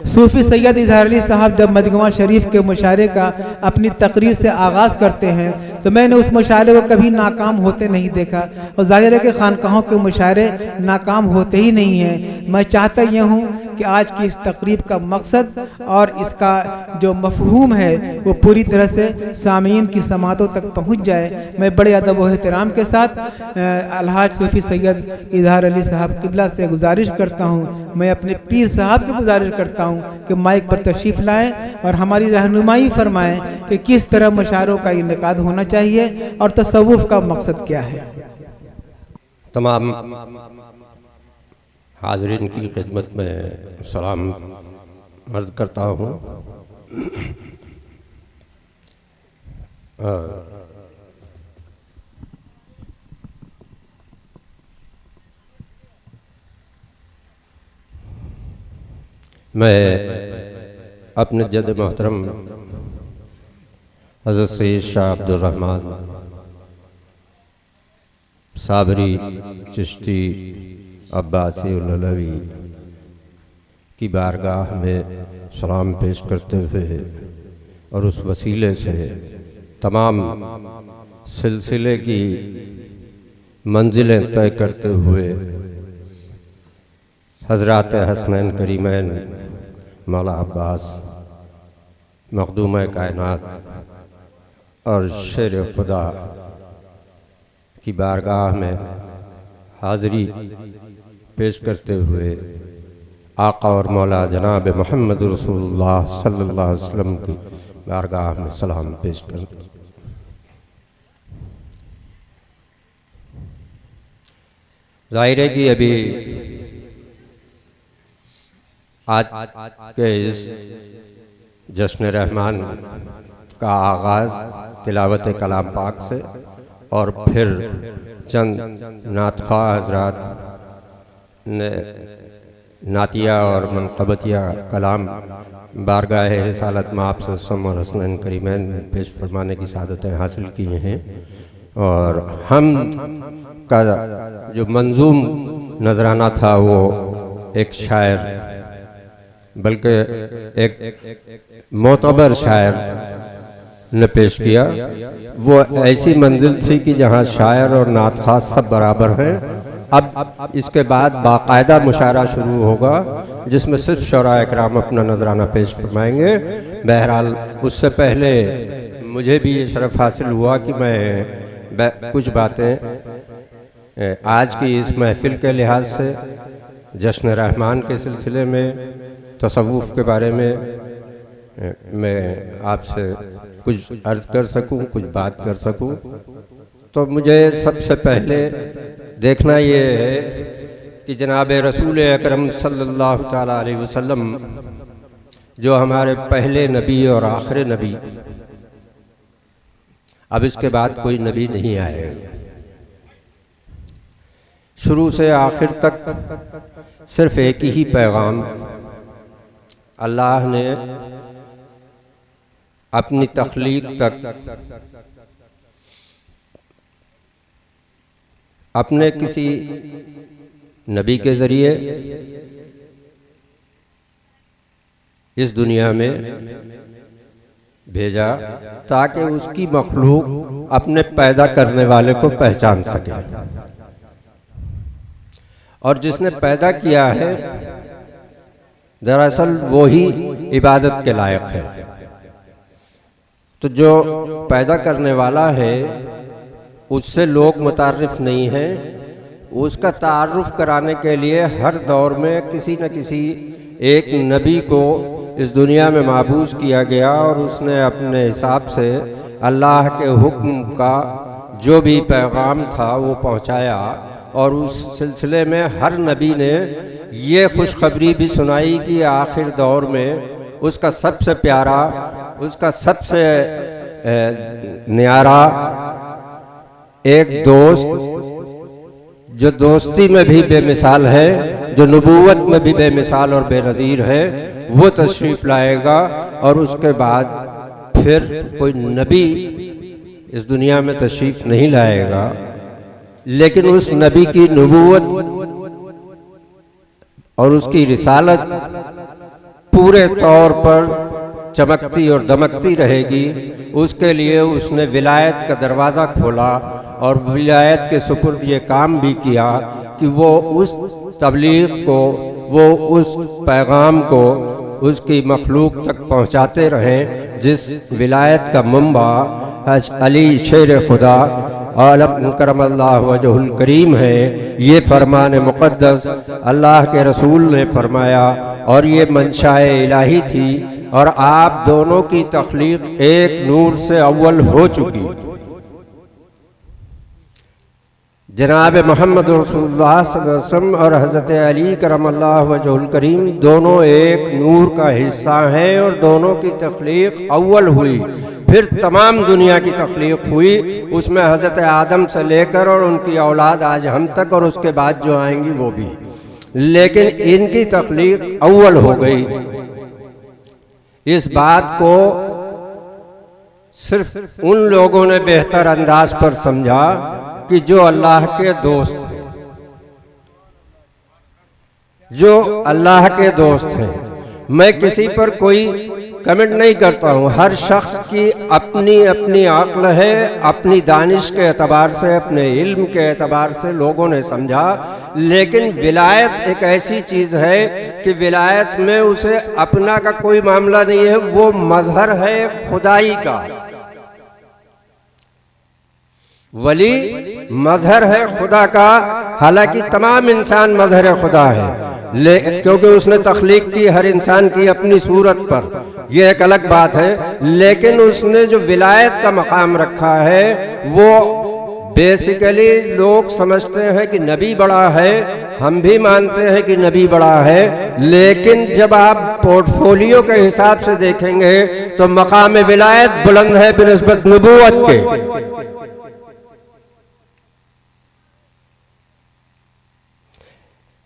सूफी सैयद इजहार अली साहब जब मजमुआ शरीफ के मुशायरे का अपनी तकरीर से आगाज़ करते हैं तो मैंने उस मुशायरे को कभी नाकाम होते नहीं देखा, और ज़ाहिर है कि खानकाहों के मुशायरे नाकाम होते ही नहीं हैं। मैं चाहता यह हूँ कि आज की इस तकरीब का मकसद और इसका जो मफहूम है वो पूरी तरह से सामीन की समातों तक पहुँच जाए। मैं बड़े अदब व एहतराम के साथ अलहाज सूफी सैयद इजहार अली साहब किबला से गुजारिश करता हूँ, मैं अपने पीर साहब से गुजारिश करता हूँ कि माइक पर तशरीफ़ लाएँ और हमारी रहनुमाई फरमाएँ कि किस तरह मुशायरों का इनेकाद होना चाहिए और तसव्वुफ़ का मकसद क्या है। तमाम हाज़रीन की खिदमत में सलाम अर्ज़ करता हूँ। मैं अपने जद मोहतरम हज़रत सैयद शाह अब्दुल रहमान साबरी चिश्ती अब्बासी उलवी की बारगाह में सलाम पेश करते हुए और उस वसीले से तमाम सिलसिले की मंजिलें तय करते हुए हज़रात हसनैन करीमैन मौला अब्बास मखदूम कायनात और शेर खुदा की बारगाह में हाज़री पेश करते हुए आका और मौला जनाब मोहम्मद रसूलुल्लाह सल्लल्लाहु अलैहि वसल्लम की बारगाह में सलाम पेश कर ज़ाहिर है कि अभी आज के इस जश्न रहमान का आगाज़ तिलावत कलाम पाक से और फिर चंद नातख़्वा हज़रात ने नातिया और मनक़बतिया कलाम बारगाह रिसालत में आप और हसनैन करीमैन पेश फरमाने की सादतें हासिल की हैं। और हम का जो मंजूम नजराना था वो एक शायर, बल्कि एक मोतबर शायर ने पेश किया। वो ऐसी मंजिल थी कि जहाँ शायर और नातख़्वा सब बराबर हैं। अब इसके बाद बाकायदा मुशायरा शुरू होगा जिसमें सिर्फ शोरा इकराम अपना नजराना पेश फरमाएंगे। बहरहाल उससे पहले मुझे भी ये शरफ हासिल हुआ कि मैं कुछ बातें आज की इस महफिल के लिहाज से जश्न रहमान के सिलसिले में तसव्वुफ़ के बारे में मैं आपसे कुछ अर्ज़ कर सकूं, कुछ बात कर सकूं। तो मुझे सबसे पहले देखना ये है कि जनाब रसूल अकरम सल्लल्लाहु ताला अलैहि वसल्लम जो हमारे पहले नबी और आखिरी नबी, अब इसके बाद कोई नबी नहीं आएगा। शुरू से आखिर तक सिर्फ एक ही पैगाम अल्लाह ने अपनी तख्लीक तक अपने किसी नबी के ज़रिए इस दुनिया में भेजा ताकि उसकी मखलूक अपने पैदा करने वाले को पहचान सके। और जिसने पैदा किया है दरअसल वो ही इबादत के लायक है। तो जो पैदा करने वाला है उससे लोग मुतारिफ नहीं हैं। उसका तारुफ कराने के लिए हर दौर में किसी न किसी एक नबी को इस दुनिया में माबूस किया गया और उसने अपने हिसाब से अल्लाह के हुक्म का जो भी पैगाम था वो पहुंचाया। और उस सिलसिले में हर नबी ने ये खुशखबरी भी सुनाई कि आखिर दौर में उसका सबसे प्यारा, उसका सबसे न्यारा एक दोस्त जो दोस्ती में भी बेमिसाल है, जो नबूवत में भी बेमिसाल और बेनज़ीर है, वो तशरीफ़ लाएगा। और उसके बाद फिर कोई नबी इस दुनिया में तशरीफ़ नहीं लाएगा, लेकिन उस नबी की नबूवत और उसकी रिसालत पूरे तौर पर चमकती और दमकती रहेगी, उसके लिए उसने विलायत का दरवाज़ा खोला और विलायत के सुपुर्द ये काम भी किया कि वो उस तबलीग को, वो उस पैगाम को उसकी मखलूक तक पहुँचाते रहें जिस विलायत का मुंबा हज अली शेर खुदा आलम करमल्लाहु वजहुल करीम है। ये फरमान मुक़द्दस अल्लाह के रसूल ने फरमाया और ये मंशाए इलाही थी और आप दोनों की तख्लीक एक नूर से अव्वल हो चुकी। जनाब मोहम्मद रसूलुल्लाह सल्लल्लाहु अलैहि वसल्लम और हज़रत अली करमल्लाहु वजहुल करीम दोनों एक नूर का हिस्सा हैं और दोनों की तख्लीक अव्वल हुई, फिर तमाम दुनिया की तख्लीक हुई, उसमें हज़रत आदम से लेकर और उनकी औलाद आज हम तक और उसके बाद जो आएंगी वो भी, लेकिन इनकी तख्लीक अव्वल हो गई। इस बात को सिर्फ उन लोगों ने बेहतर अंदाज पर समझा कि जो अल्लाह के दोस्त हैं, जो अल्लाह के दोस्त हैं। मैं किसी पर कोई कमेंट नहीं करता हूँ, हर शख्स की अपनी अपनी अक्ल है, अपनी दानिश के एतबार से, अपने इल्म के एतबार से लोगों ने समझा। लेकिन विलायत एक ऐसी चीज़ है कि विलायत में उसे अपना का कोई मामला नहीं है, वो मजहर है खुदाई का। वली मजहर है खुदा का, हालांकि तमाम इंसान मजहर खुदा है, क्योंकि उसने तख्लीक की हर इंसान की अपनी सूरत पर, यह एक अलग बात है। लेकिन उसने जो विलायत का मकाम रखा है वो बेसिकली लोग समझते हैं कि नबी बड़ा है, हम भी मानते हैं कि नबी बड़ा है, लेकिन जब आप पोर्टफोलियो के हिसाब से देखेंगे तो मकाम विलायत बुलंद है बिनिस्बत नबूवत के।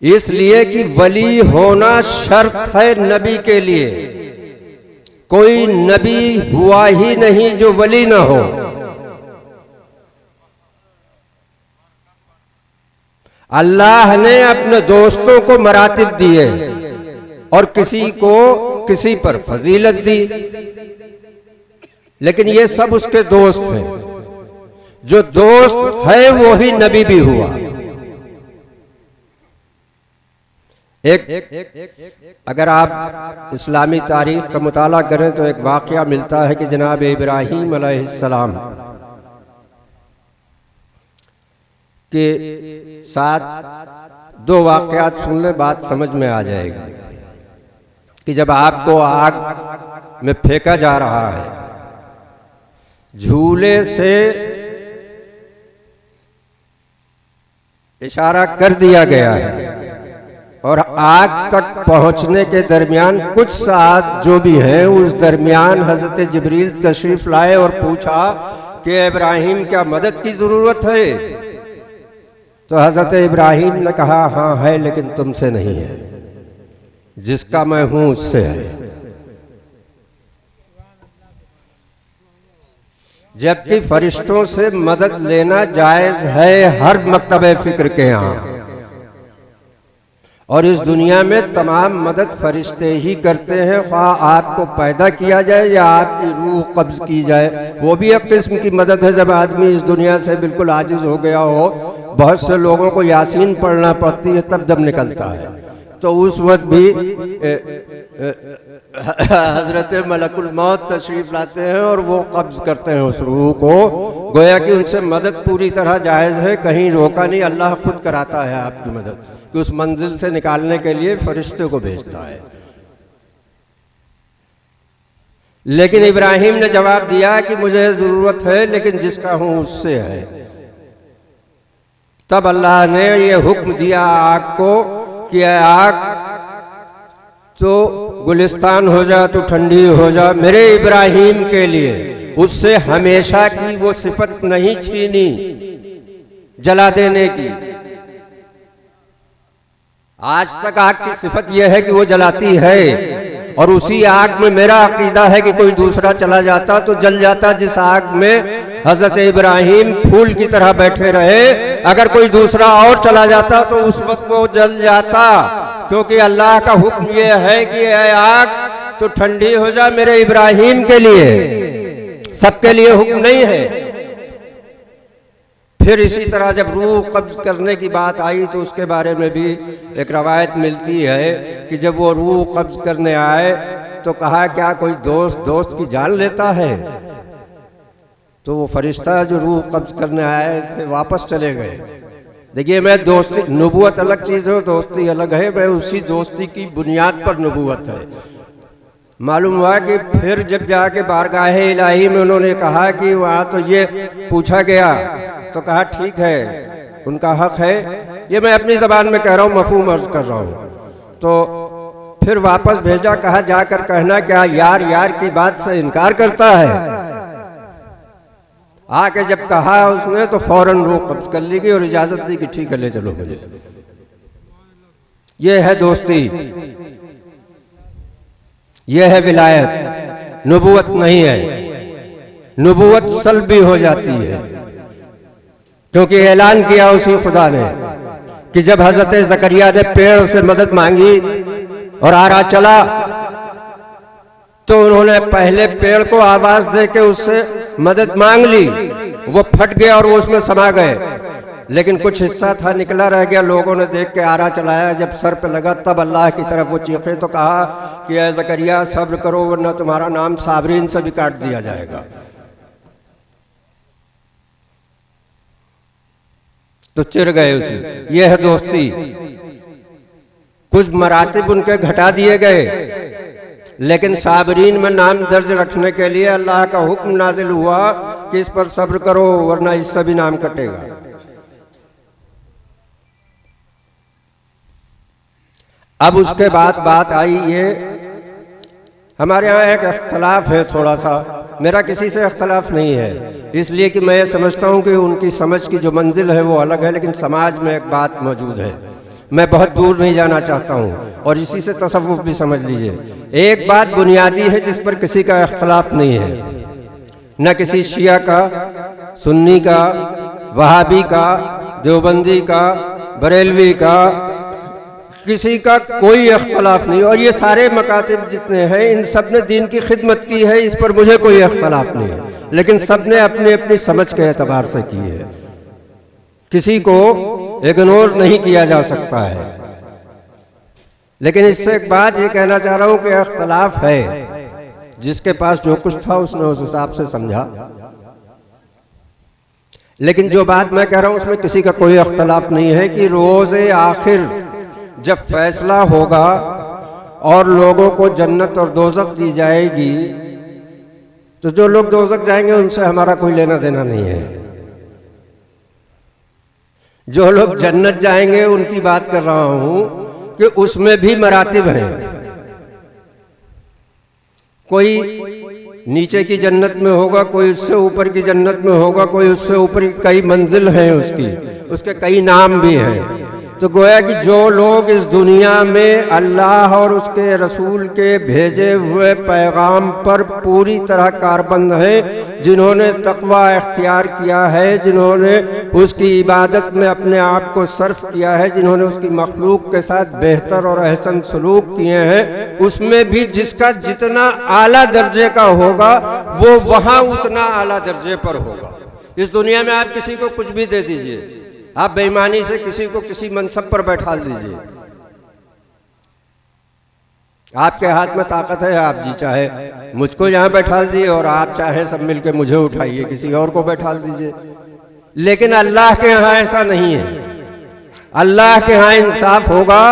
इसलिए कि वली होना शर्त है नबी के लिए, कोई नबी हुआ ही नहीं जो वली ना हो। अल्लाह ने अपने दोस्तों को मरातिब दिए और किसी को किसी पर फजीलत दी, लेकिन ये सब उसके दोस्त हैं। जो दोस्त है वो ही नबी भी हुआ। अगर आप इस्लामी तारीख का मुताला करें तो एक वाक़या मिलता है कि जनाब इब्राहीम अलैहिस्सलाम के साथ दो वाक़यात सुन लें, बात समझ में आ जाएगी कि जब आपको आग में फेंका जा रहा है, झूले से इशारा कर दिया गया है और आग तक पहुंचने के दरमियान कुछ साथ जो भी हैं, उस दरमियान हजरत जिब्रील तशरीफ लाए और पूछा कि इब्राहिम क्या मदद की ज़रूरत है? तो हजरत इब्राहिम ने कहा हाँ है, लेकिन तुमसे नहीं है, जिसका मैं हूं उससे है। जबकि फरिश्तों से मदद लेना जायज़ है हर मकतबे फिक्र के यहाँ, और इस दुनिया में तमाम मदद फरिश्ते ही करते हैं, ख्वाह आपको पैदा किया जाए या आपकी रूह कब्ज की जाए, वो भी एक किस्म की मदद है। जब आदमी इस दुनिया से बिल्कुल आजिज हो गया हो, बहुत से लोगों को यासीन पढ़ना पड़ती है तब दम निकलता है, तो उस वक्त भी हजरत मलकुल मौत तशरीफ लाते हैं और वो कब्ज करते हैं उस रूह को। गोया कि उनसे मदद पूरी तरह जायज़ है, कहीं रोका नहीं, अल्लाह खुद कराता है आपकी मदद कि उस मंजिल से निकालने के लिए फरिश्ते को भेजता है। लेकिन इब्राहिम ने जवाब दिया कि मुझे ज़रूरत है, लेकिन जिसका हूं उससे है। तब अल्लाह ने यह हुक्म दिया आग को कि आग तो गुलिस्तान हो जा, तो ठंडी हो जा मेरे इब्राहिम के लिए। उससे हमेशा की वो सिफत नहीं छीनी जला देने की। आज तक आग की सिफत यह है कि वो जलाती है, और उसी आग में मेरा अकीदा है कि कोई दूसरा चला जाता तो जल जाता। जिस आग में हजरत इब्राहिम फूल की तरह बैठे रहे, अगर कोई दूसरा और चला जाता तो उस वक्त वो जल जाता, क्योंकि अल्लाह का हुक्म ये है कि ऐ आग तो ठंडी हो जा मेरे इब्राहिम के लिए, सबके लिए हुक्म नहीं है। फिर इसी तरह जब रूह कब्ज करने की बात आई तो उसके बारे में भी एक रवायत मिलती है कि जब वो रूह कब्ज करने आए तो कहा क्या कोई दोस्त की जान लेता है? तो वो फरिश्ता जो रूह कब्ज करने आए थे वापस चले गए। देखिए, मैं दोस्ती, नबूवत अलग चीज़ है, दोस्ती अलग है। मैं उसी दोस्ती की बुनियाद पर नबूवत है। मालूम हुआ कि फिर जब जाके बारगाह इलाही में उन्होंने कहा कि वहाँ तो ये पूछा गया, तो कहा ठीक है, उनका हक है। ये मैं अपनी ज़बान में कह रहा हूँ, मफहूम अर्ज कर रहा हूँ। तो फिर वापस भेजा, कहा जाकर कहना क्या यार यार की बात से इनकार करता है। आके जब कहा उसने तो फौरन रूह कब्ज कर ली गई और इजाज़त दी कि ठीक है ले चलो मुझे। ये है दोस्ती, यह है विलायत, नबूवत नहीं है। नबूवत सल्ब भी हो जाती है, क्योंकि ऐलान किया उसी खुदा ने कि जब हजरत ज़करिया ने पेड़ से मदद मांगी और आरा चला तो उन्होंने पहले पेड़ को आवाज दे के उससे मदद मांग ली। वो फट गया और वो उसमें समा गए, लेकिन कुछ हिस्सा था निकला रह गया। लोगों ने देख के आरा चलाया, जब सर पे लगा तब अल्लाह की तरफ वो चीखे तो कहा कि ऐ ज़करिया सब्र करो वरना तुम्हारा नाम साबरीन से भी काट दिया जाएगा। तो चिर गए उसी। ये है दोस्ती। कुछ मरातिब उनके घटा दिए गए, लेकिन साबरीन में नाम दर्ज रखने के लिए अल्लाह का हुक्म नाजिल हुआ कि इस पर सब्र करो वरना इससे भी नाम कटेगा। अब उसके बाद बात आई ये, हमारे यहाँ एक अख्तलाफ है थोड़ा सा, मेरा किसी से अख्तलाफ नहीं है, इसलिए कि मैं समझता हूँ कि उनकी समझ की जो मंजिल है वो अलग है, लेकिन समाज में एक बात मौजूद है। मैं बहुत दूर नहीं जाना चाहता हूँ और इसी से तसव्वुफ भी समझ लीजिए। एक बात बुनियादी है जिस पर किसी का अख्तलाफ नहीं है, न किसी शिया का, सुन्नी का, वहाबी का, देवबंदी का, बरेलवी का, किसी का कोई अख्तलाफ नहीं। और ये सारे मकातिब जितने हैं इन सब ने दीन की खिदमत की है, इस पर मुझे कोई अख्तलाफ नहीं है, लेकिन सब ने अपनी अपनी समझ के एतबार से की है। किसी को इग्नोर नहीं किया जा सकता है। लेकिन इससे एक बात ये कहना चाह रहा हूं कि अख्तलाफ है, जिसके पास जो कुछ था उसने उस हिसाब से समझा, लेकिन जो बात मैं कह रहा हूं उसमें किसी का कोई अख्तलाफ नहीं है कि रोज़े आखिर जब फैसला होगा और लोगों को जन्नत और दोज़ख दी जाएगी तो जो लोग दोज़ख जाएंगे उनसे हमारा कोई लेना देना नहीं है। जो लोग जन्नत जाएंगे उनकी बात कर रहा हूं कि उसमें भी मरातिब हैं। कोई नीचे की जन्नत में होगा, कोई उससे ऊपर की जन्नत में होगा, कोई उससे ऊपर की कई मंजिल हैं उसकी, उसके कई नाम भी हैं। तो गोया कि जो लोग इस दुनिया में अल्लाह और उसके रसूल के भेजे हुए पैगाम पर पूरी तरह कारबंद हैं, जिन्होंने तकवा इख्तियार किया है, जिन्होंने उसकी इबादत में अपने आप को सर्फ किया है, जिन्होंने उसकी मखलूक के साथ बेहतर और अहसन सलूक किए हैं, उसमें भी जिसका जितना आला दर्जे का होगा वो वहाँ उतना आला दर्जे पर होगा। इस दुनिया में आप किसी को कुछ भी दे दीजिए, आप बेईमानी से किसी को किसी मनसब पर बैठा दीजिए, आपके हाथ में ताकत है, आप जी चाहे मुझको यहाँ बैठा दीजिए और आप चाहे सब मिलके मुझे उठाइए, किसी और को बैठा दीजिए। लेकिन अल्लाह के यहाँ ऐसा नहीं है। अल्लाह के यहाँ इंसाफ होगा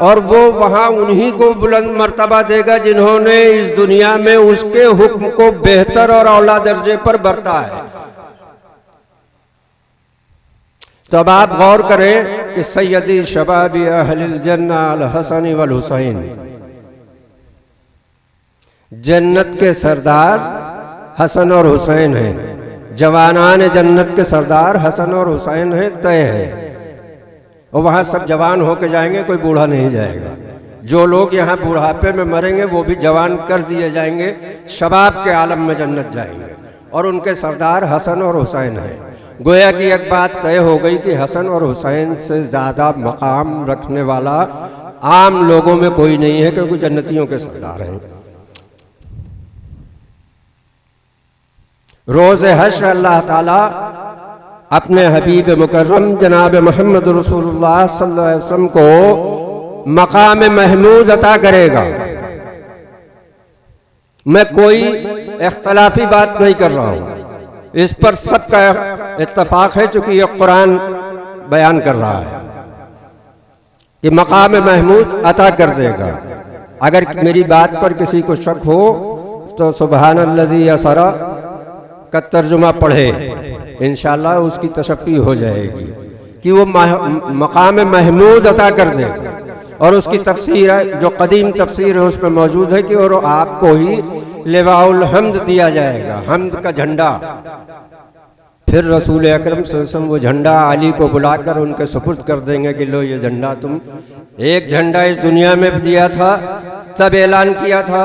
और वो वहाँ उन्हीं को बुलंद मर्तबा देगा जिन्होंने इस दुनिया में उसके हुक्म को बेहतर और औला दर्जे पर बरता है। तो अब आप गौर करें कि सैयदी शबाबी अहलिल जन्ना अल हसन वल हुसैन, जन्नत के सरदार हसन और हुसैन हैं। जवानान जन्नत के सरदार हसन और हुसैन हैं, तय है। और वहाँ सब जवान होके जाएंगे, कोई बूढ़ा नहीं जाएगा। जो लोग यहाँ बुढ़ापे में मरेंगे वो भी जवान कर दिए जाएंगे, शबाब के आलम में जन्नत जाएंगे। और उनके सरदार हसन और हुसैन हैं। गोया कि एक बात तय हो गई कि हसन और हुसैन से ज़्यादा मकाम रखने वाला आम लोगों में कोई नहीं है, क्योंकि जन्नतियों के सरदार हैं। रोज़ हश्र अल्लाह ताला अपने हबीब मुकर्रम जनाब मोहम्मद रसूलुल्लाह सल्लल्लाहु अलैहि वसल्लम को मकाम महमूद अता करेगा। मैं कोई इख्तलाफी बात नहीं कर रहा हूँ, इस पर सबका इत्तफाक है, चूंकि यह कुरान बयान कर रहा है कि मकाम महमूद अता कर देगा। अगर मेरी बात पर किसी को शक हो तो सुबहानल्लज़ी असरा का तर्जुमा पढ़े, इंशाअल्लाह उसकी तशफ़ी हो जाएगी कि वो मकाम महमूद अता कर देगा। और उसकी तफसीर है, जो कदीम तफसीर है उसमें मौजूद है कि और आपको ही लिवाउल हम्द दिया जाएगा, हम्द का झंडा। फिर रसूल अकरम सल्लल्लाहु अलैहि वसल्लम वो झंडा अली को बुलाकर उनके सुपुर्द कर देंगे कि लो ये झंडा तुम, एक झंडा इस दुनिया में दिया था तब ऐलान किया था,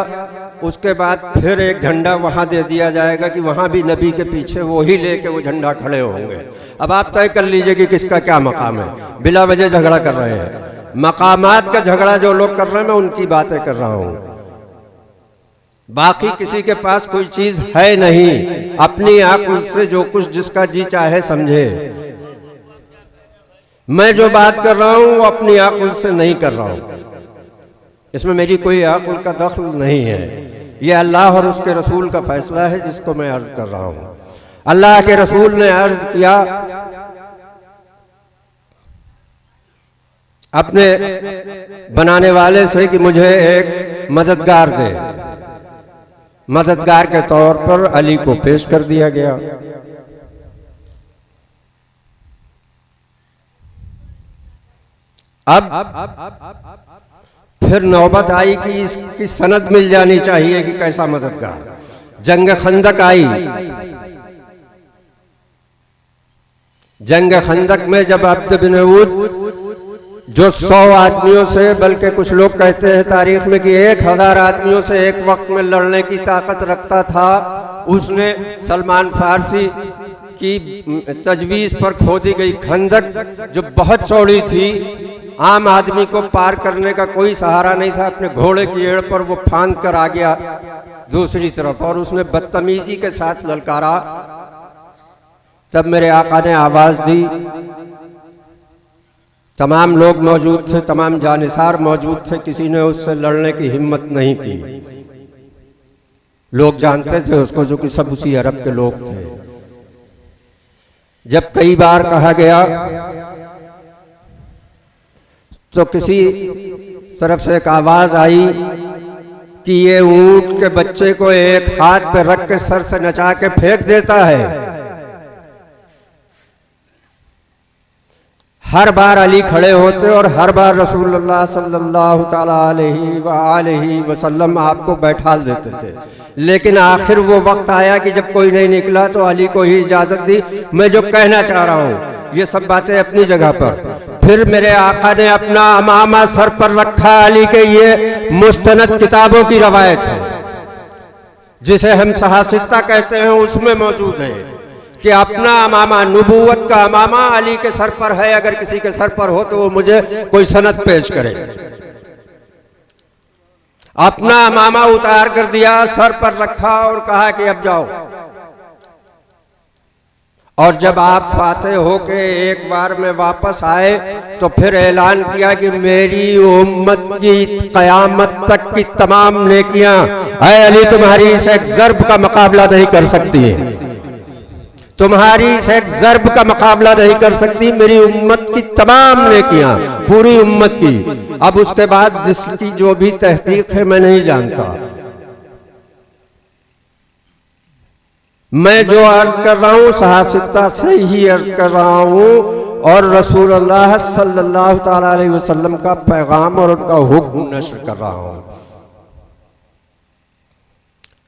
उसके बाद फिर एक झंडा वहाँ दे दिया जाएगा कि वहाँ भी नबी के पीछे वो ही लेके वो झंडा खड़े होंगे। अब आप तय कर लीजिए कि किसका क्या मकाम है। बिला वजह झगड़ा कर रहे हैं, मकामात का झगड़ा जो लोग कर रहे हैं मैं उनकी बातें कर रहा हूँ। बाकी किसी के पास कोई चीज है नहीं, अपनी अक्ल से जो कुछ जिसका जी चाहे समझे। मैं जो बात कर रहा हूँ वो अपनी अक्ल से नहीं कर रहा हूँ, इसमें मेरी कोई अक्ल का दखल नहीं है। ये अल्लाह और उसके रसूल का फैसला है जिसको मैं अर्ज कर रहा हूँ। अल्लाह के रसूल ने अर्ज किया अपने बनाने वाले से कि मुझे एक मददगार दे। मददगार के तौर पर अली को पेश कर दिया गया। अब फिर नौबत आई कि इसकी सनद मिल जानी चाहिए कि कैसा मददगार। जंग खंदक आई। जंग खंदक में जब अब्द बिन उद जो 100 आदमियों से, बल्कि कुछ लोग कहते हैं तारीख में कि 1000 आदमियों से एक वक्त में लड़ने की ताकत रखता था, उसने सलमान फारसी की तजवीज़ पर खोदी गई खंदक जो बहुत चौड़ी थी, आम आदमी को पार करने का कोई सहारा नहीं था, अपने घोड़े की एड़ पर वो फांद कर आ गया दूसरी तरफ और उसने बदतमीजी के साथ ललकारा। तब मेरे आका ने आवाज दी, तमाम लोग मौजूद थे, तमाम जानिसार मौजूद थे, किसी ने उससे लड़ने की हिम्मत नहीं की। लोग जानते थे उसको, जो कि सब उसी अरब के लोग थे। जब कई बार कहा गया तो किसी तरफ से एक आवाज आई कि ये ऊंट के बच्चे को एक हाथ पे रख के सर से नचा के फेंक देता है। हर बार अली खड़े होते और हर बार रसूलुल्लाह सल्लल्लाहु ताला अलैहि वसल्लम आपको बैठाल देते थे। लेकिन आखिर वो वक्त आया कि जब कोई नहीं निकला तो अली को ही इजाजत दी। मैं जो कहना चाह रहा हूँ ये सब बातें अपनी जगह पर। फिर मेरे आका ने अपना अमामा सर पर रखा। अली के ये मुस्तनद किताबों की रवायत है जिसे हम सहासित्ता कहते हैं, उसमें मौजूद है कि अपना अमामा, नबूवत का अमामा अली के सर पर है। अगर किसी के सर पर हो तो वो मुझे कोई सनद पेश करे। अपना अमामा उतार कर दिया, सर पर रखा और कहा कि अब जाओ। और जब आप फातेह होके एक बार में वापस आए तो फिर ऐलान किया कि मेरी उम्मत की कयामत तक की तमाम नेकियां, ऐ अली तुम्हारी इस एक ज़र्ब का मुकाबला नहीं कर सकती है, तुम्हारी इस एक ज़र्ब का मुकाबला नहीं कर सकती। मेरी उम्मत की तमाम नेकियां, पूरी उम्मत की। अब उसके बाद जिसकी जो भी तहकीक है मैं नहीं जानता। मैं जो अर्ज कर रहा हूँ सहासित्ता से ही अर्ज कर रहा हूँ और रसूलुल्लाह सल्लल्लाहु ताला अलैहि वसल्लम का पैगाम और उनका हुक्म नश्र कर रहा हूँ।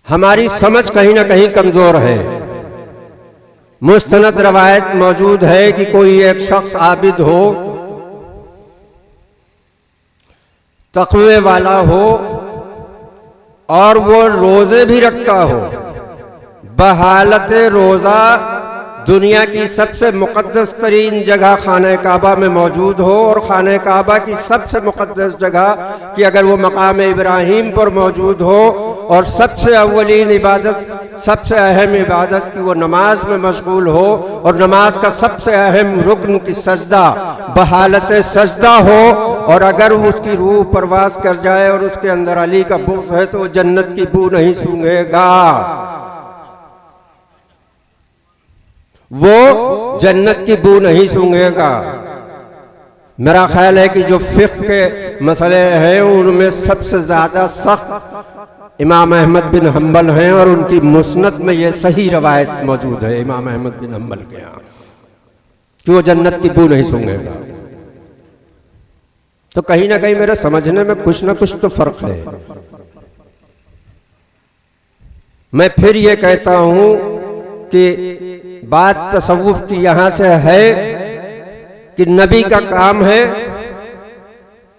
हमारी समझ कहीं ना कहीं कमजोर है। मुस्तनद रवायत मौजूद है कि कोई एक शख्स आबिद हो, तक़वे वाला हो और वो रोजे भी रखता हो, बहालत रोजा दुनिया की सबसे मुक़द्दस तरीन जगह खाने काबा में मौजूद हो और खाने काबा की सबसे मुक़द्दस जगह कि अगर वो मकाम इब्राहीम पर मौजूद हो और सबसे अव्वलीन इबादत, सबसे अहम इबादत की वो नमाज में मशगूल हो और नमाज का सबसे अहम रुकन की सजदा बहालत सजदा हो, और अगर उसकी रूह परवास कर जाए और उसके अंदर अली का बुग़्ज़ है तो जन्नत की बू नहीं सूंघेगा, वो जन्नत की बू नहीं सूंघेगा। मेरा ख्याल है कि जो फ़िक़्ह के मसले हैं उनमें सबसे ज़्यादा सख्त इमाम अहमद बिन हम्बल हैं और उनकी मुस्नद में ये सही रवायत मौजूद है इमाम अहमद बिन हम्बल के यहाँ कि वो जन्नत की बू नहीं सूंघेगा। तो कहीं ना कहीं मेरे समझने में कुछ ना कुछ तो फ़र्क है। मैं फिर ये कहता हूँ कि बात तसव्वुफ़ की यहाँ से है कि नबी का काम है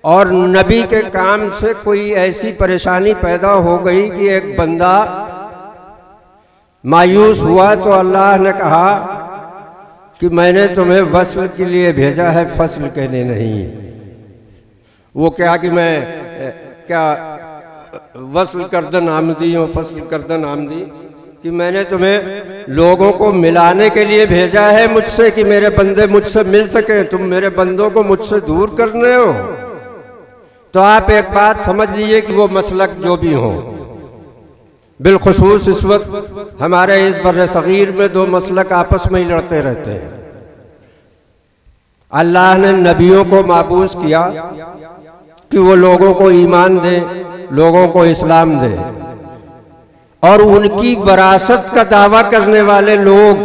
और नबी के काम से कोई ऐसी परेशानी पैदा हो गई कि एक बंदा मायूस हुआ तो अल्लाह ने कहा कि मैंने तुम्हें वस्ल के लिए भेजा है, फसल कहने नहीं। वो क्या कि मैं क्या वस्ल करदन आमदी और फसल करदन आमदी कि मैंने तुम्हें लोगों को मिलाने के लिए भेजा है मुझसे कि मेरे बंदे मुझसे मिल सकें, तुम मेरे बंदों को मुझसे दूर करने हो। तो आप एक बात समझ लीजिए कि वो मसलक जो भी हो, बिलखुसूस इस वक्त हमारे इस बर्रे सगीर में दो मसलक आपस में ही लड़ते रहते हैं। अल्लाह ने नबियों को माबूस किया कि वो लोगों को ईमान दे, लोगों को इस्लाम दे, और उनकी वरासत का दावा करने वाले लोग,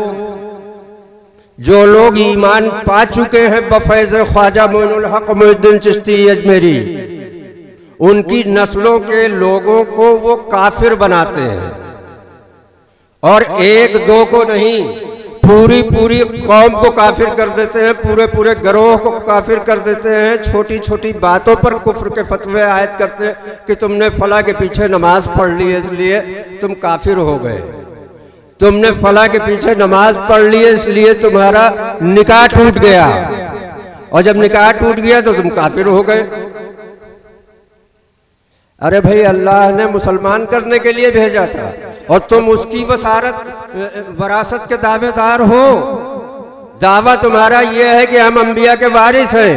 जो लोग ईमान पा चुके हैं बफैज़ ख्वाजा मोइनुल हक मुहिद्दीन चिश्ती अजमेरी, उनकी नस्लों के लोगों को वो काफिर बनाते हैं। और एक दो को नहीं, पूरी पूरी कौम को काफिर कर देते हैं, पूरे पूरे गिरोह को काफिर कर देते हैं। छोटी छोटी बातों पर कुफ्र के फतवे आयत करते हैं कि तुमने फला के पीछे नमाज पढ़ ली है इसलिए तुम काफिर हो गए, तुमने फला के पीछे नमाज पढ़ ली है इसलिए तुम्हारा निकाह टूट गया, और जब निकाह टूट गया तो तुम काफिर हो गए। अरे भाई, अल्लाह ने मुसलमान करने के लिए भेजा था और तुम उसकी वरासत के दावेदार हो। दावा तुम्हारा यह है कि हम अंबिया के वारिस हैं,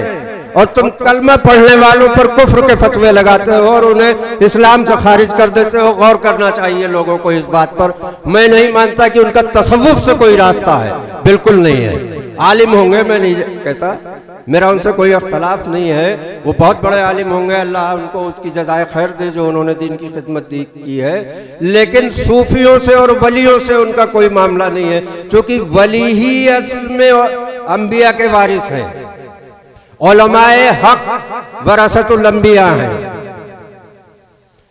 और तुम कलमा पढ़ने वालों पर कुफ्र के फतवे लगाते हो और उन्हें इस्लाम से खारिज कर देते हो। गौर करना चाहिए लोगों को इस बात पर। मैं नहीं मानता कि उनका तसव्वुफ से कोई रास्ता है, बिल्कुल नहीं है। आलिम होंगे, मैं नहीं कहता, मेरा उनसे कोई अख्तलाफ नहीं है, वो बहुत बड़े आलिम होंगे, अल्लाह उनको उसकी जज़ाए खैर दे जो उन्होंने दीन की खिदमत की है। लेकिन सूफियों से और वलियों से उनका कोई मामला नहीं है, क्योंकि वली ही असल में अंबिया के वारिस हैं। उलमाए हक वरासतुल अंबिया हैं,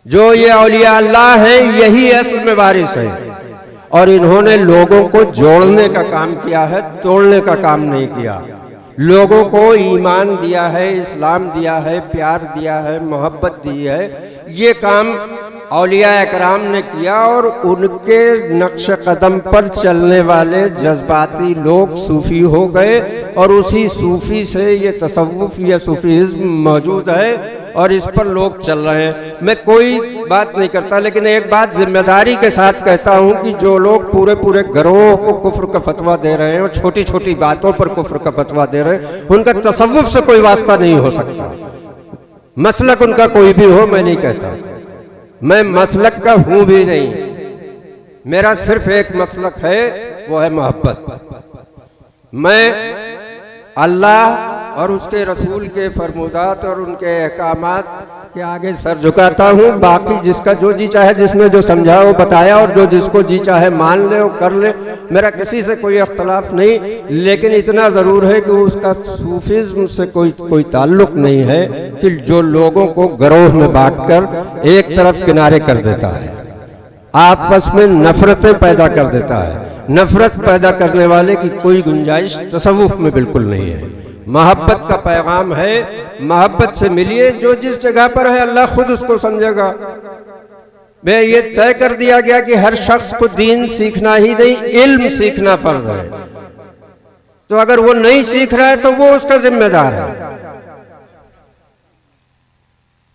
जो ये औलिया अल्लाह हैं यही असल में वारिस हैं, और इन्होंने लोगों को जोड़ने का काम किया है, तोड़ने का काम नहीं किया। लोगों को ईमान दिया है, इस्लाम दिया है, प्यार दिया है, मोहब्बत दी है। ये काम औलिया एकराम ने किया, और उनके नक्श कदम पर चलने वाले जज्बाती लोग सूफ़ी हो गए, और उसी सूफ़ी से ये तसव्वुफ़ या सूफ़ीज़्म मौजूद है और इस पर लोग चल रहे हैं। मैं कोई बात नहीं करता, लेकिन एक बात जिम्मेदारी के साथ कहता हूँ कि जो लोग पूरे पूरे गिरोह को कुफ्र का फतवा दे रहे हैं और छोटी छोटी बातों पर कुफ्र का फतवा दे रहे हैं, उनका तसव्वुफ़ से कोई वास्ता नहीं हो सकता। मसलक उनका कोई भी हो, मैं नहीं कहता, मैं मसलक का हूँ भी नहीं। मेरा सिर्फ एक मसलक है, वो है मोहब्बत। मैं अल्लाह और उसके रसूल के फरमूदात और उनके अहकामात के आगे सर झुकाता हूँ। बाकी जिसका जो जी चाहे, जिसने जो समझा वो बताया, और जो जिसको जी चाहे मान ले और कर ले, मेरा किसी से कोई अख्तलाफ नहीं। लेकिन इतना ज़रूर है कि उसका सूफिज़्म से कोई ताल्लुक़ नहीं है कि जो लोगों को गिरोह में बांटकर एक तरफ किनारे कर देता है, आपस में नफ़रतें पैदा कर देता है। नफ़रत पैदा करने वाले की कोई गुंजाइश तसव्वुफ़ में बिल्कुल नहीं है। मोहब्बत का पैगाम है, मोहब्बत से मिलिए। जो जिस जगह पर है अल्लाह खुद उसको समझेगा। मैं ये तय कर दिया गया कि हर शख्स को दीन सीखना ही नहीं, इल्म सीखना फर्ज है। तो अगर वो नहीं सीख रहा है तो वो उसका जिम्मेदार है,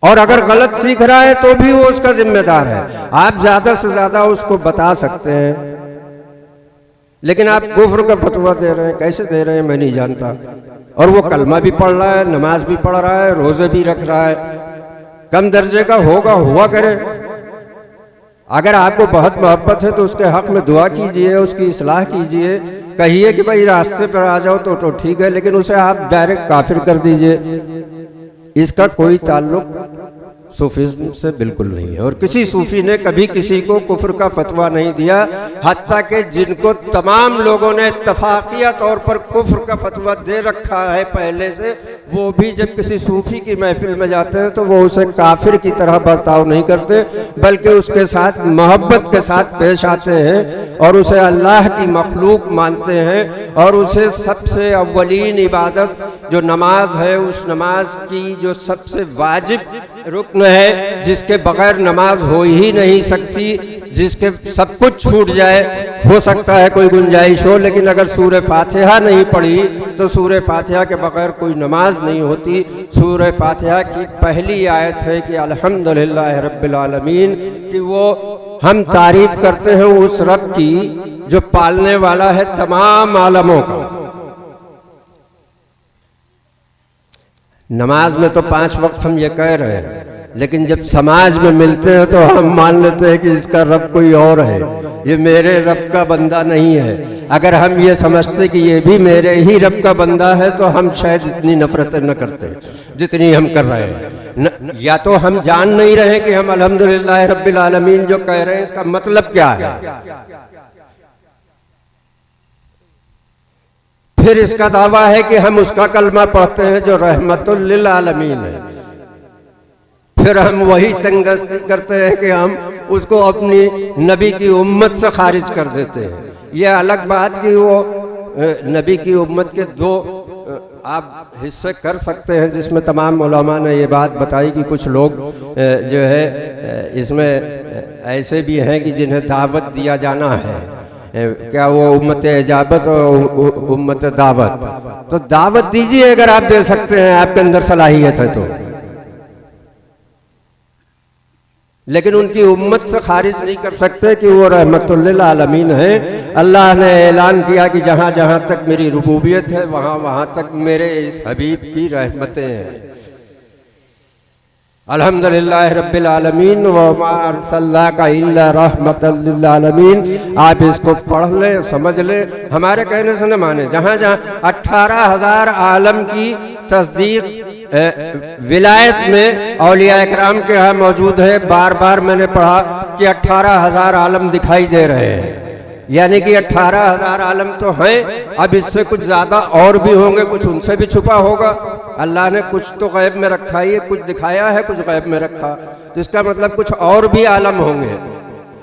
और अगर गलत सीख रहा है तो भी वो उसका जिम्मेदार है। आप ज्यादा से ज्यादा उसको बता सकते हैं, लेकिन आप कुफ्र का फतवा दे रहे हैं, कैसे दे रहे हैं मैं नहीं जानता। और वो कलमा भी पढ़ रहा है, नमाज भी पढ़ रहा है, रोजे भी रख रहा है, कम दर्जे का होगा, हुआ करे। अगर आपको बहुत मोहब्बत है तो उसके हक में दुआ कीजिए, उसकी इस्लाह कीजिए, कहिए कि भाई रास्ते पर आ जाओ तो ठीक है, लेकिन उसे आप डायरेक्ट काफिर कर दीजिए। इसका कोई ताल्लुक सूफीज़्म से बिल्कुल नहीं है, और किसी सूफी ने कभी किसी को कुफ्र का फतवा नहीं दिया। हत्ता कि जिनको तमाम लोगों ने इत्तफाकिया तौर पर कुफ्र का फतवा दे रखा है पहले से, वो भी जब किसी सूफी की महफिल में जाते हैं तो वो उसे काफिर की तरह बर्ताव नहीं करते, बल्कि उसके साथ मोहब्बत के साथ पेश आते हैं और उसे अल्लाह की मखलूक मानते हैं, और उसे सबसे अव्वलीन इबादत जो नमाज है, उस नमाज की जो सबसे वाजिब रुकन है, जिसके बगैर नमाज हो ही नहीं सकती, जिसके सब कुछ छूट जाए, हो सकता है कोई गुंजाइश हो, लेकिन अगर सूरह फातिहा नहीं पढ़ी तो सूरह फातिहा के बगैर कोई नमाज नहीं होती। सूरह फातिहा की पहली आयत है कि अल्हम्दुलिल्लाह रब्बिल आलमीन, कि वो हम तारीफ करते हैं उस रब की जो पालने वाला है तमाम आलमों का। नमाज में तो 5 वक्त हम ये कह रहे हैं, लेकिन जब समाज में मिलते हैं तो हम मान लेते हैं कि इसका रब कोई और है, ये मेरे रब का बंदा नहीं है। अगर हम ये समझते कि ये भी मेरे ही रब का बंदा है तो हम शायद इतनी नफरतें न करते जितनी हम कर रहे हैं। या तो हम जान नहीं रहे कि हम अल्हम्दुलिल्लाह रब्बिल आलमीन जो कह रहे हैं इसका मतलब क्या है, फिर इसका दावा है कि हम उसका कलमा पढ़ते हैं जो रहमतुल लिल आलमीन है, फिर हम वही तंगदस्ती करते हैं कि हम उसको अपनी नबी की उम्मत से खारिज कर देते हैं। यह अलग बात कि वो नबी की उम्मत के 2 आप हिस्से कर सकते हैं, जिसमें तमाम उलमा ने ये बात बताई कि कुछ लोग जो है इसमें ऐसे भी हैं कि जिन्हें दावत दिया जाना है, क्या वो उम्मत इजाबत और उम्मत दावत, तो दावत दीजिए अगर आप दे सकते हैं, आपके अंदर सलाहियत है तो, लेकिन उनकी उम्मत से खारिज नहीं कर सकते कि वो रहमतुल लिल आलमीन है। अल्लाह ने ऐलान किया कि जहाँ जहाँ तक मेरी रुबूबियत है वहाँ वहाँ तक मेरे इस हबीब की रहमतें हैं। अल्हम्दुलिल्लाह रब्बिल आलमीन व मा अरसलनाका इल्ला रहमतल लिल आलमीन। आप इसको पढ़ लें, समझ लें, हमारे कहने से न माने। जहाँ जहाँ 18,000 आलम की तस्दीक विलायत में औलिया इकराम के यहाँ मौजूद है। बार बार मैंने पढ़ा कि 18,000 आलम दिखाई दे रहे हैं, यानी कि 18,000 आलम तो हैं, अब इससे कुछ ज़्यादा और भी होंगे, कुछ उनसे भी छुपा होगा। अल्लाह ने कुछ तो गैब में रखा ही है, कुछ दिखाया है, कुछ गैब में रखा, तो इसका मतलब कुछ और भी आलम होंगे,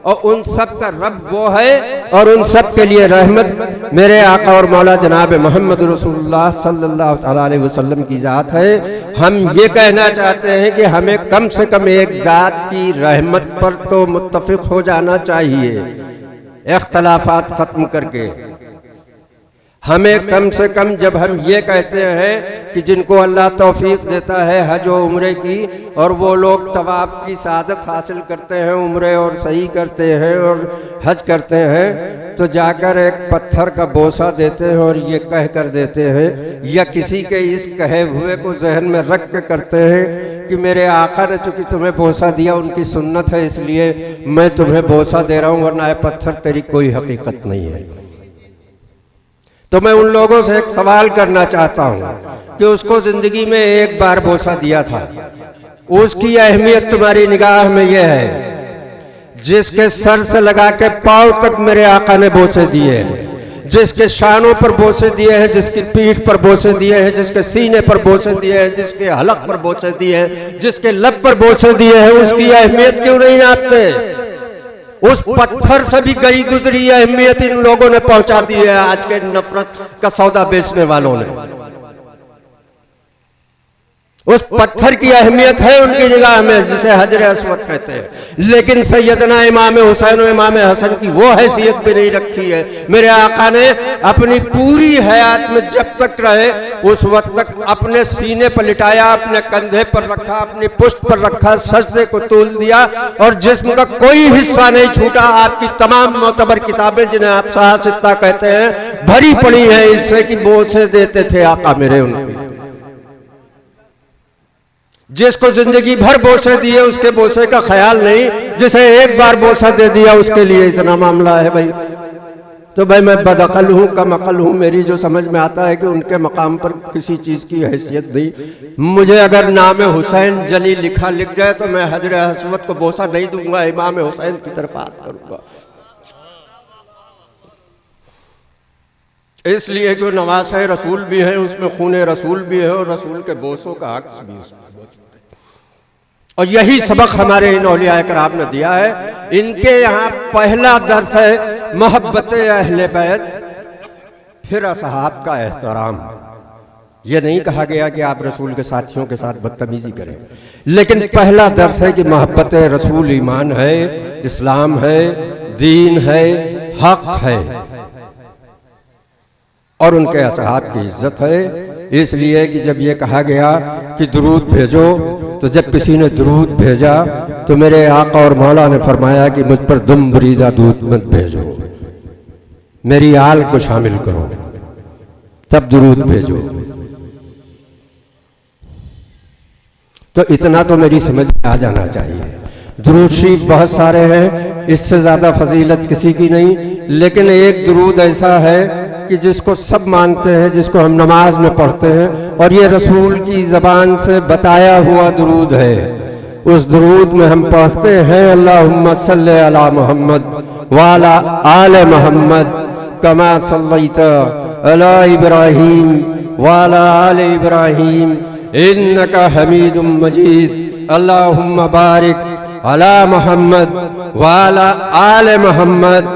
और उन सब का रब वो है, और उन सब के लिए रहमत मेरे आका और मौला जनाब मोहम्मद रसूलुल्लाह सल्लल्लाहु अलैहि वसल्लम की ज़ात है। हम ये कहना चाहते हैं कि हमें कम से कम एक ज़ात की रहमत पर तो मुत्तफिक हो जाना चाहिए, इख्तलाफात ख़त्म करके। हमें कम से कम जब हम ये कहते हैं कि जिनको अल्लाह तौफीक देता है हज और उम्रे की, और वो लोग तवाफ़ की सादत हासिल करते हैं, उम्रे और सही करते हैं और हज करते हैं, तो जाकर एक पत्थर का बोसा देते हैं और ये कह कर देते हैं, या किसी के इस कहे हुए को जहन में रख के करते हैं कि मेरे आका ने चूँकि तुम्हें बोसा दिया, उनकी सुन्नत है, इसलिए मैं तुम्हें बोसा दे रहा हूँ, वरना पत्थर तेरी कोई हकीकत नहीं है। तो मैं उन लोगों से एक सवाल करना चाहता हूँ कि उसको जिंदगी में एक बार बोसा दिया था, उसकी अहमियत तुम्हारी निगाह में यह है, जिसके सर से लगा के पांव तक मेरे आका ने बोसे दिए हैं, जिसके शानों पर बोसे दिए हैं, जिसकी पीठ पर बोसे दिए हैं, जिसके सीने पर बोसे दिए हैं, जिसके हलक पर बोसे दिए हैं, जिसके लब पर बोसे दिए हैं, उसकी अहमियत क्यों नहीं नापते? उस पत्थर से भी गई गुजरी अहमियत इन लोगों ने पहुंचा दी है आज के नफरत का सौदा बेचने वालों ने। उस पत्थर की अहमियत है उनकी निगाह में, जिसे हजर अस्वद कहते हैं, लेकिन सैयदना इमाम हुसैन और इमाम हसन की वो हैसियत भी नहीं रखी है। मेरे आका ने अपनी पूरी हयात में जब तक रहे उस वक्त तक अपने सीने पर लिटाया, अपने कंधे पर रखा, अपनी पुष्ट पर रखा, सजदे को तोल दिया और जिस्म का कोई हिस्सा नहीं छूटा। आपकी तमाम मोतबर किताबें जिन्हें आप सहासित्ता कहते हैं भरी पड़ी है इससे कि बोसे देते थे आका मेरे उनके। जिसको जिंदगी भर बोसे दिए उसके बोसे का ख्याल नहीं, जिसे एक बार बोसा दे दिया उसके लिए इतना मामला है भाई। तो भाई मैं बदअकल हूँ, कम अकल हूँ, मेरी जो समझ में आता है कि उनके मकाम पर किसी चीज़ की हैसियत नहीं। मुझे अगर नाम हुसैन जली लिखा लिख जाए तो मैं हजर अस्वद को बोसा नहीं दूंगा, इमाम हुसैन की तरफ हाथ करूंगा। इसलिए कि नवास रसूल भी है, उसमें खून रसूल भी है और रसूल के बोसों का अक्स भी उसमें मौजूद है। और यही सबक हमारे इन औलिया कराम ने दिया है। इनके यहाँ पहला दर्स है मोहब्बत अहले बैत, फिर असहाब का एहतराम। ये नहीं कहा गया कि आप रसूल के साथियों के साथ बदतमीजी करें, लेकिन पहला दर्स है कि मोहब्बत रसूल ईमान है, इस्लाम है, दीन है, हक है और उनके असहाब की इज्जत है। इसलिए कि जब ये कहा गया कि दुरूद भेजो, तो जब किसी ने दुरूद भेजा तो मेरे आका और मौला ने फरमाया कि मुझ पर दुम बुरीदा दूध मत भेजो, मेरी आल को शामिल करो, तब दुरूद भेजो। तो इतना तो मेरी समझ में आ जाना चाहिए। दुरूद शरीफ बहुत सारे हैं, इससे ज़्यादा फजीलत किसी की नहीं, लेकिन एक दुरूद ऐसा है कि जिसको सब मानते हैं, जिसको हम नमाज में पढ़ते हैं और ये रसूल की ज़बान से बताया हुआ दुरूद है। उस दुरूद में हम पढ़ते हैं अल्लाहुम्मा सल्ली अला मुहम्मद व अला आले मुहम्मद कमा सल्लैता अला इब्राहीम व अला आले इब्राहीम इन्नका हमीदुम मजीद। अल्लाहुम्मा बारिक अला मुहम्मद व अला आले मुहम्मद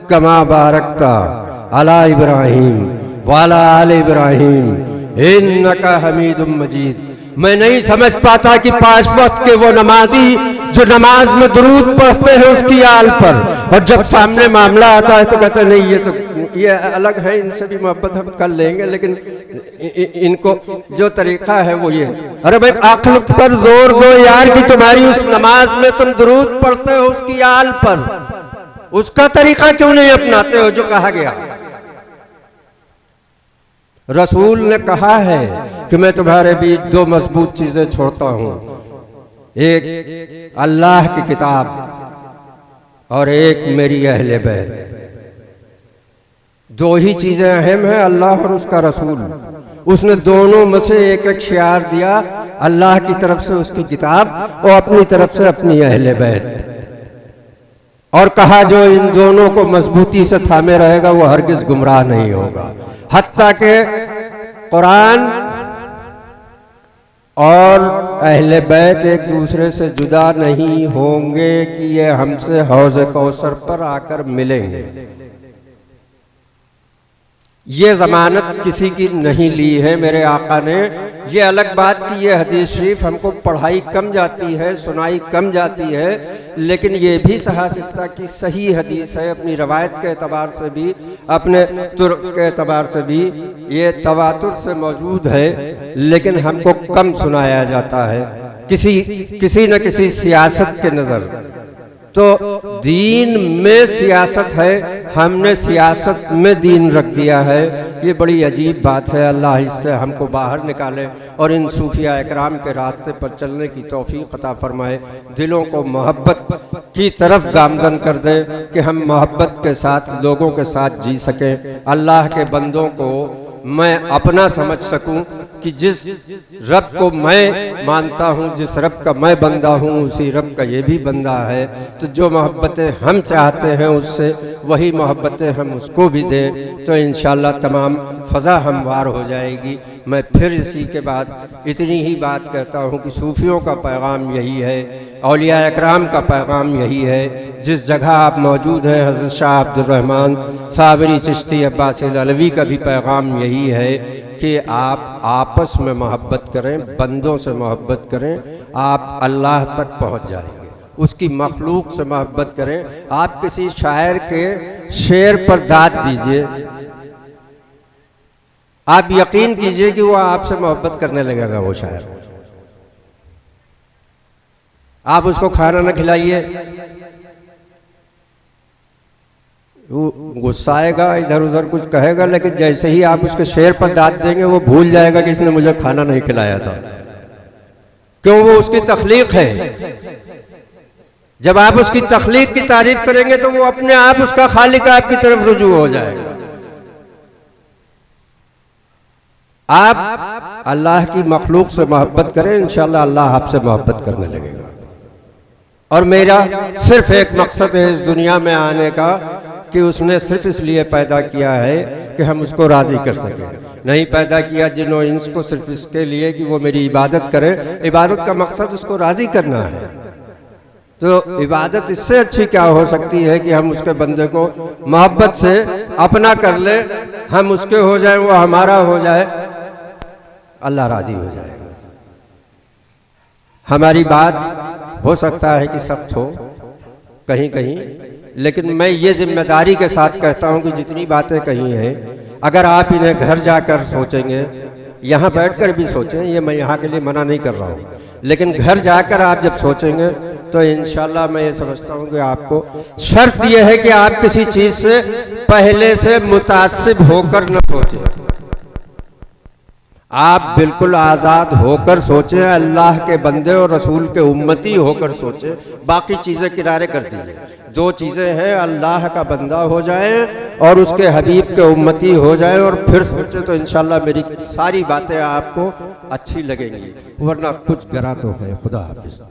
कमा बारकता अला इब्राहीम वाला आल इब्राहीम इन्नका हमीदुम मजीद। मैं नहीं समझ पाता कि 5 वक्त के वो नमाजी जो नमाज में दुरूद पढ़ते हैं उसकी आल पर, और जब सामने मामला आता है तो कहते हैं नहीं ये अलग है, इनसे भी मोहब्बत हम कर लेंगे, लेकिन इनको जो तरीका है वो ये। अरे भाई अक्ल पर जोर दो यार कि तुम्हारी उस नमाज में तुम दुरूद पढ़ते हो उसकी आल पर, उसका तरीका क्यों नहीं अपनाते हो जो कहा गया। रसूल ने कहा है कि मैं तुम्हारे बीच 2 मजबूत चीजें छोड़ता हूं, एक अल्लाह की किताब और एक मेरी अहले बैत। 2 ही चीजें अहम हैं, अल्लाह और उसका रसूल। उसने दोनों में से एक शियार दिया, अल्लाह की तरफ से उसकी किताब और अपनी तरफ से अपनी अहले बैत, और कहा जो इन दोनों को मजबूती से थामे रहेगा वो हरगिज गुमराह नहीं होगा। हत्ता के कुरान और अहले बैत एक दूसरे से जुदा नहीं होंगे कि ये हमसे हौज़ कौसर पर आकर मिलेंगे। ये जमानत किसी की नहीं ली है मेरे आका ने। ये अलग बात कि ये हदीस शरीफ हमको पढ़ाई कम जाती है, सुनाई कम जाती है, लेकिन ये भी सहासित्ता की सही हदीस है, अपनी रवायत के एतबार से भी, अपने तुर्क के एतबार से भी ये तवातुर से मौजूद है, लेकिन हमको कम सुनाया जाता है किसी न किसी सियासत के नज़र। तो दीन में सियासत है, हमने सियासत में दीन रख दिया है। ये बड़ी अजीब बात है। अल्लाह इससे हमको बाहर निकाले और इन सूफिया इकराम के रास्ते पर चलने की तौफीक अता फरमाए, दिलों को मोहब्बत की तरफ गामजन कर दे कि हम मोहब्बत के साथ लोगों के साथ जी सकें, अल्लाह के बंदों को मैं अपना समझ सकूं कि जिस रब को मैं मानता हूं, जिस रब का मैं बंदा हूं, उसी रब का ये भी बंदा है। तो जो मोहब्बतें हम चाहते हैं उससे वही मोहब्बतें हम उसको भी दें, तो इंशाअल्लाह तमाम फ़ज़ा हमवार हो जाएगी। मैं फिर इसी के बाद इतनी ही बात कहता हूँ कि सूफ़ियों का पैगाम यही है, औलिया इकराम का पैगाम यही है। जिस जगह आप मौजूद हैं, हज़रत शाह अब्दुर्रहमान साबरी चिश्ती अब्बासी अलवी का भी पैगाम यही है कि आप आपस में मोहब्बत करें, बंदों से मोहब्बत करें, आप अल्लाह तक पहुँच जाएंगे। उसकी मखलूक से मोहब्बत करें। आप किसी शायर के शेर पर दाद दीजिए, आप यकीन कीजिए कि वो आपसे मोहब्बत करने लगेगा। वो शायर, आप उसको खाना न खिलाइए, वो गुस्साएगा, इधर उधर कुछ कहेगा, लेकिन जैसे ही आप उसके शेर पर दाद देंगे वो भूल जाएगा कि इसने मुझे खाना नहीं खिलाया था। क्यों? वो उसकी तख्लीक है। जब आप उसकी तख्लीक की तारीफ करेंगे तो वो अपने आप उसका खालिक आपकी तरफ रुजू हो जाएगा। आप अल्लाह की मखलूक से मोहब्बत करें, इंशाअल्लाह अल्लाह आपसे मोहब्बत करने लगेगा। और मेरा सिर्फ एक मकसद है इस दुनिया में आने का कि उसने सिर्फ इसलिए पैदा किया है कि हम उसको राज़ी कर सकें। नहीं पैदा किया जिन और इंस को सिर्फ इसके लिए कि वो मेरी इबादत करें। इबादत का मकसद उसको राज़ी करना है। तो इबादत इससे अच्छी क्या हो सकती है कि हम उसके बंदे को मोहब्बत से अपना कर ले, हम उसके हो जाए, वो हमारा हो जाए, अल्लाह राज़ी हो जाएगा। हमारी बात हो सकता है कि सख्त हो कहीं कहीं, लेकिन मैं ये जिम्मेदारी के साथ कहता हूं कि जितनी बातें कही हैं, अगर आप इन्हें घर जाकर सोचेंगे, यहाँ बैठकर भी सोचें, ये मैं यहाँ के लिए मना नहीं कर रहा हूँ, लेकिन घर जाकर आप जब सोचेंगे तो इंशाल्लाह मैं ये समझता हूँ कि आपको, शर्त यह है कि आप किसी चीज़ से पहले से मुतासिब होकर न सोचें। आप बिल्कुल आज़ाद होकर सोचें, अल्लाह के बंदे और रसूल के उम्मती होकर सोचें, बाकी चीज़ें किनारे कर दीजिए। दो चीज़ें हैं, अल्लाह का बंदा हो जाए और उसके हबीब के उम्मती हो जाए, और फिर सोचें तो इंशाल्लाह मेरी सारी बातें आपको अच्छी लगेंगी, वरना कुछ गरा तो है। खुदा हाफिज़।